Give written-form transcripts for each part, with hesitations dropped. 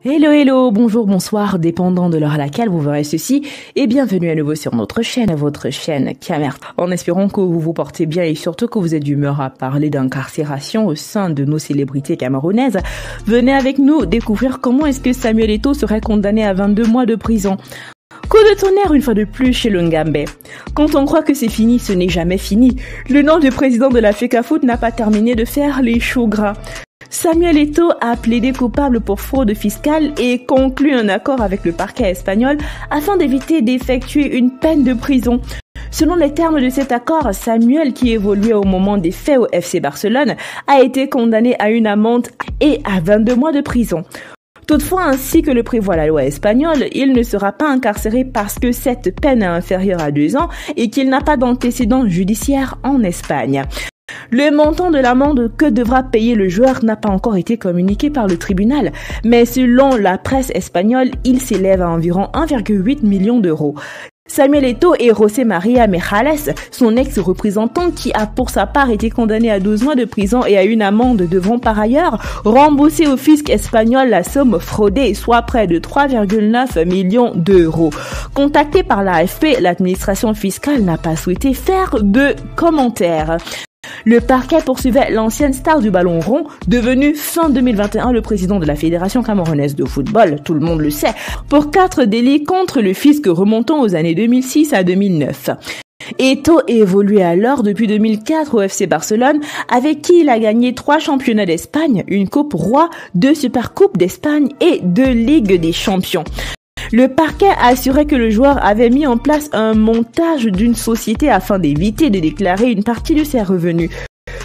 Hello, hello, bonjour, bonsoir, dépendant de l'heure à laquelle vous verrez ceci, et bienvenue à nouveau sur notre chaîne, votre chaîne Camert. En espérant que vous vous portez bien et surtout que vous êtes d'humeur à parler d'incarcération au sein de nos célébrités camerounaises, venez avec nous découvrir comment est-ce que Samuel Eto'o serait condamné à 22 mois de prison. Coup de tonnerre une fois de plus chez le Ngambais. Quand on croit que c'est fini, ce n'est jamais fini. Le nom du président de la FECAFOOT n'a pas terminé de faire les choux gras. Samuel Eto'o a plaidé coupable pour fraude fiscale et conclu un accord avec le parquet espagnol afin d'éviter d'effectuer une peine de prison. Selon les termes de cet accord, Samuel, qui évoluait au moment des faits au FC Barcelone, a été condamné à une amende et à 22 mois de prison. Toutefois, ainsi que le prévoit la loi espagnole, il ne sera pas incarcéré parce que cette peine est inférieure à 2 ans et qu'il n'a pas d'antécédent judiciaire en Espagne. Le montant de l'amende que devra payer le joueur n'a pas encore été communiqué par le tribunal, mais selon la presse espagnole, il s'élève à environ 1,8 million d'euros. Samuel Eto'o et José María Mejales, son ex-représentant qui a pour sa part été condamné à 12 mois de prison et à une amende, devront par ailleurs rembourser au fisc espagnol la somme fraudée, soit près de 3,9 millions d'euros. Contacté par l'AFP, l'administration fiscale n'a pas souhaité faire de commentaires. Le parquet poursuivait l'ancienne star du ballon rond, devenu fin 2021 le président de la Fédération camerounaise de football, tout le monde le sait, pour 4 délits contre le fisc remontant aux années 2006 à 2009. Eto'o évoluait alors depuis 2004 au FC Barcelone, avec qui il a gagné 3 championnats d'Espagne, une Coupe Roi, 2 Supercoupes d'Espagne et 2 Ligues des Champions. Le parquet a assuré que le joueur avait mis en place un montage d'une société afin d'éviter de déclarer une partie de ses revenus.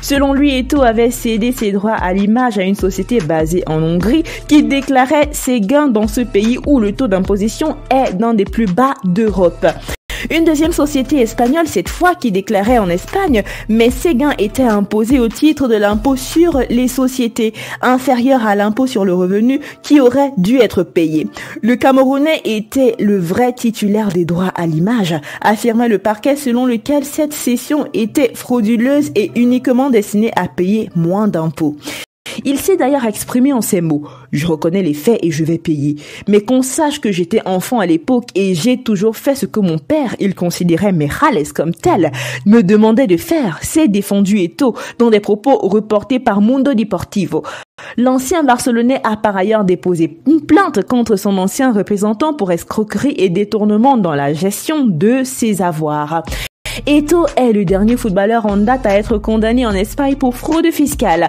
Selon lui, Eto'o avait cédé ses droits à l'image à une société basée en Hongrie qui déclarait ses gains dans ce pays où le taux d'imposition est d'un des plus bas d'Europe. Une deuxième société espagnole, cette fois, qui déclarait en Espagne, mais ses gains étaient imposés au titre de l'impôt sur les sociétés, inférieur à l'impôt sur le revenu qui aurait dû être payé. Le Camerounais était le vrai titulaire des droits à l'image, affirmait le parquet, selon lequel cette cession était frauduleuse et uniquement destinée à payer moins d'impôts. Il s'est d'ailleurs exprimé en ces mots: « Je reconnais les faits et je vais payer. Mais qu'on sache que j'étais enfant à l'époque et j'ai toujours fait ce que mon père, il considérait Mejales comme tel, me demandait de faire. » C'est défendu Eto'o dans des propos reportés par Mundo Deportivo. L'ancien Barcelonais a par ailleurs déposé une plainte contre son ancien représentant pour escroquerie et détournement dans la gestion de ses avoirs. Eto'o est le dernier footballeur en date à être condamné en Espagne pour fraude fiscale.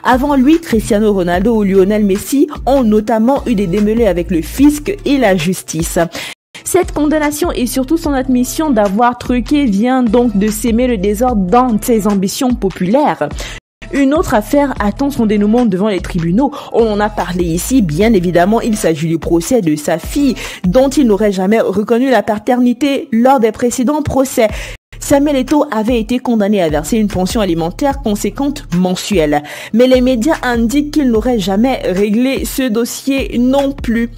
Avant lui, Cristiano Ronaldo ou Lionel Messi ont notamment eu des démêlés avec le fisc et la justice. Cette condamnation et surtout son admission d'avoir truqué vient donc de s'aimer le désordre dans ses ambitions populaires. Une autre affaire attend son dénouement devant les tribunaux. On en a parlé ici, bien évidemment, il s'agit du procès de sa fille, dont il n'aurait jamais reconnu la paternité lors des précédents procès. Samuel Eto'o avait été condamné à verser une pension alimentaire conséquente mensuelle. Mais les médias indiquent qu'il n'aurait jamais réglé ce dossier non plus.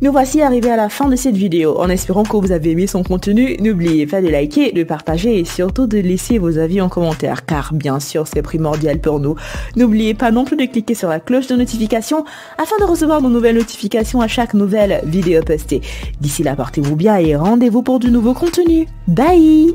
Nous voici arrivés à la fin de cette vidéo. En espérant que vous avez aimé son contenu, n'oubliez pas de liker, de partager et surtout de laisser vos avis en commentaire, car bien sûr c'est primordial pour nous. N'oubliez pas non plus de cliquer sur la cloche de notification afin de recevoir nos nouvelles notifications à chaque nouvelle vidéo postée. D'ici là, portez-vous bien et rendez-vous pour du nouveau contenu. Bye!